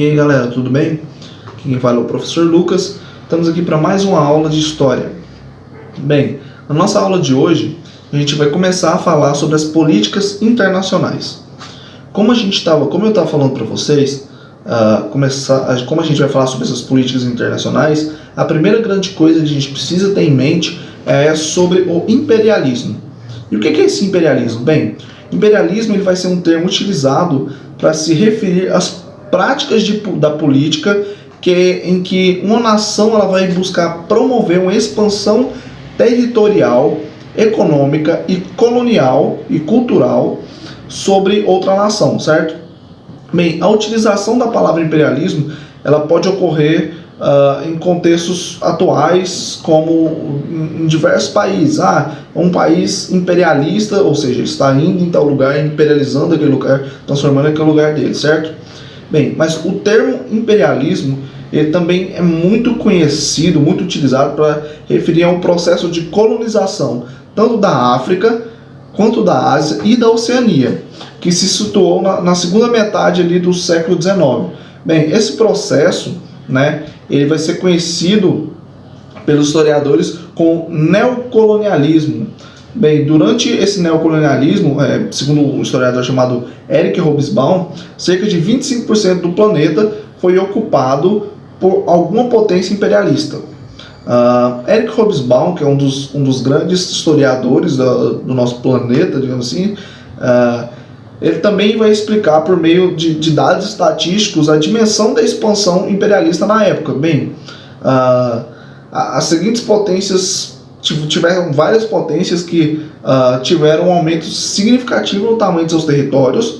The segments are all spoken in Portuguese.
E aí galera, tudo bem? Aqui quem fala é o professor Lucas. Estamos aqui para mais uma aula de História. Bem, na nossa aula de hoje a gente vai começar a falar sobre as políticas internacionais. Como eu estava falando para vocês, como a gente vai falar sobre essas políticas internacionais, a primeira grande coisa que a gente precisa ter em mente é sobre o imperialismo. E o que é esse imperialismo? Bem, imperialismo ele vai ser um termo utilizado para se referir às práticas da política em que uma nação ela vai buscar promover uma expansão territorial, econômica e colonial e cultural sobre outra nação, certo? Bem, a utilização da palavra imperialismo ela pode ocorrer em contextos atuais, como em diversos países. Um país imperialista, ou seja, está indo em tal lugar, imperializando aquele lugar, transformando aquele lugar dele, certo? Bem, mas o termo imperialismo ele também é muito conhecido, muito utilizado para referir a um processo de colonização, tanto da África quanto da Ásia e da Oceania, que se situou na segunda metade ali do século XIX. Bem, esse processo, ele vai ser conhecido pelos historiadores como neocolonialismo. Bem, durante esse neocolonialismo, segundo um historiador chamado Eric Hobsbawm, cerca de 25% do planeta foi ocupado por alguma potência imperialista. Eric Hobsbawm, que é um dos grandes historiadores do nosso planeta, digamos assim, ele também vai explicar por meio de dados estatísticos a dimensão da expansão imperialista na época. Bem, as seguintes potências tiveram várias potências que tiveram um aumento significativo no tamanho de seus territórios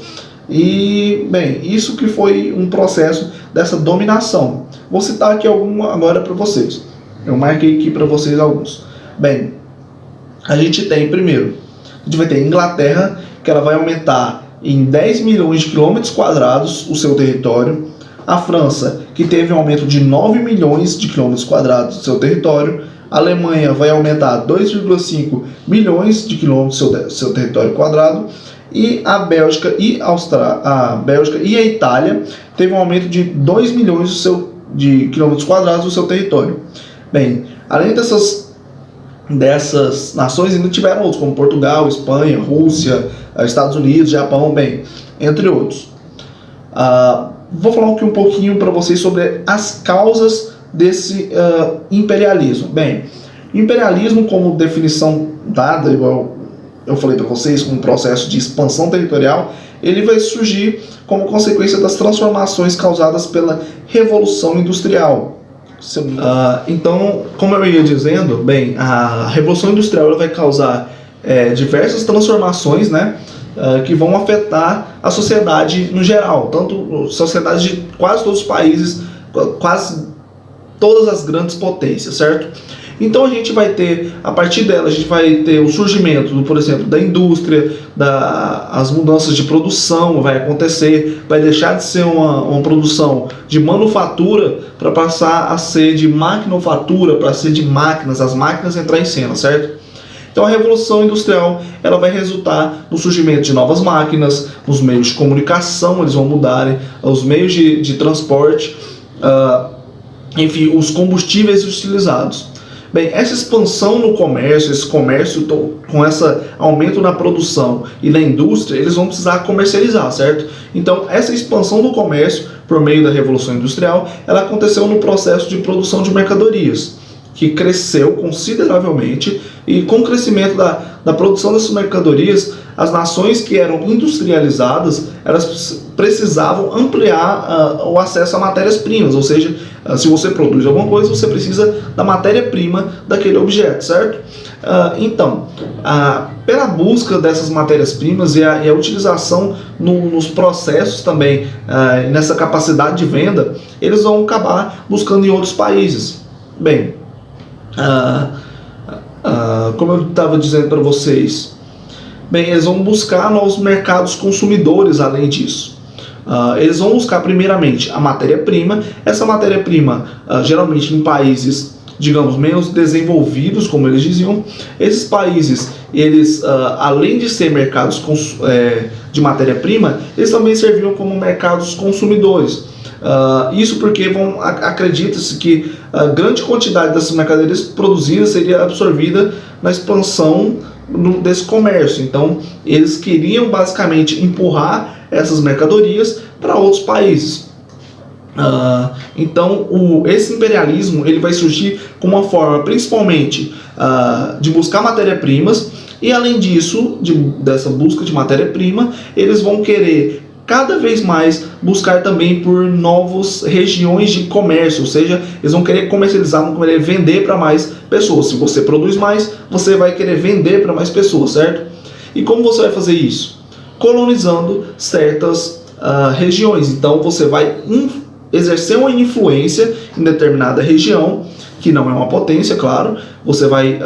e, bem, isso que foi um processo dessa dominação. Vou citar aqui agora para vocês. Eu marquei aqui para vocês alguns. Bem, a gente vai ter a Inglaterra, que ela vai aumentar em 10 milhões de quilômetros quadrados o seu território. A França, que teve um aumento de 9 milhões de quilômetros quadrados do seu território. A Alemanha vai aumentar 2,5 milhões de quilômetros do seu território quadrado. E a Bélgica e a Itália teve um aumento de 2 milhões de quilômetros quadrados do seu território. Bem, além dessas nações, ainda tiveram outros, como Portugal, Espanha, Rússia, Estados Unidos, Japão, bem, entre outros. Vou falar aqui um pouquinho para vocês sobre as causas desse imperialismo. Bem, imperialismo, como definição dada, igual eu falei para vocês, como um processo de expansão territorial, ele vai surgir como consequência das transformações causadas pela Revolução Industrial. Então, como eu ia dizendo, bem, a Revolução Industrial ela vai causar diversas transformações, que vão afetar a sociedade no geral, tanto sociedades de quase todos os países, quase todas as grandes potências, certo? Então a partir dela, a gente vai ter o surgimento, por exemplo, da indústria, as mudanças de produção vai acontecer, vai deixar de ser uma produção de manufatura para passar a ser de maquinofatura, para ser de máquinas, as máquinas entrar em cena, certo? Então a Revolução Industrial ela vai resultar no surgimento de novas máquinas, nos meios de comunicação eles vão mudarem, os meios de transporte, enfim, os combustíveis utilizados. Bem, essa expansão no comércio, esse comércio com esse aumento na produção e na indústria, eles vão precisar comercializar, certo? Então, essa expansão do comércio por meio da Revolução Industrial, ela aconteceu no processo de produção de mercadorias, que cresceu consideravelmente e com o crescimento da produção dessas mercadorias, as nações que eram industrializadas, elas precisavam ampliar o acesso a matérias-primas, ou seja, se você produz alguma coisa, você precisa da matéria-prima daquele objeto, certo? Então, pela busca dessas matérias-primas e a utilização nos processos também, nessa capacidade de venda, eles vão acabar buscando em outros países. Bem, como eu estava dizendo para vocês, bem, eles vão buscar novos mercados consumidores além disso. Eles vão buscar primeiramente a matéria-prima. Essa matéria-prima, geralmente em países, digamos, menos desenvolvidos, como eles diziam, esses países, eles, além de ser mercados de matéria-prima, eles também serviam como mercados consumidores. Isso porque acredita-se que a grande quantidade dessas mercadorias produzidas seria absorvida na expansão desse comércio. Então, eles queriam basicamente empurrar essas mercadorias para outros países. Então, esse imperialismo ele vai surgir como uma forma, principalmente, de buscar matéria-primas, e além disso, dessa busca de matéria-prima, eles vão querer cada vez mais buscar também por novas regiões de comércio, ou seja, eles vão querer comercializar, vão querer vender para mais pessoas. Se você produz mais, você vai querer vender para mais pessoas, certo? E como você vai fazer isso? Colonizando certas regiões. Então você vai exercer uma influência em determinada região, que não é uma potência, claro. Você vai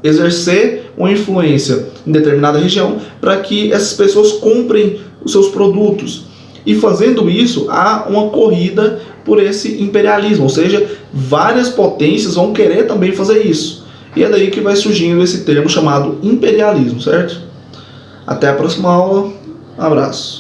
exercer uma influência em determinada região para que essas pessoas comprem os seus produtos. E fazendo isso, há uma corrida por esse imperialismo, ou seja, várias potências vão querer também fazer isso. E é daí que vai surgindo esse termo chamado imperialismo, certo? Até a próxima aula. Um abraço.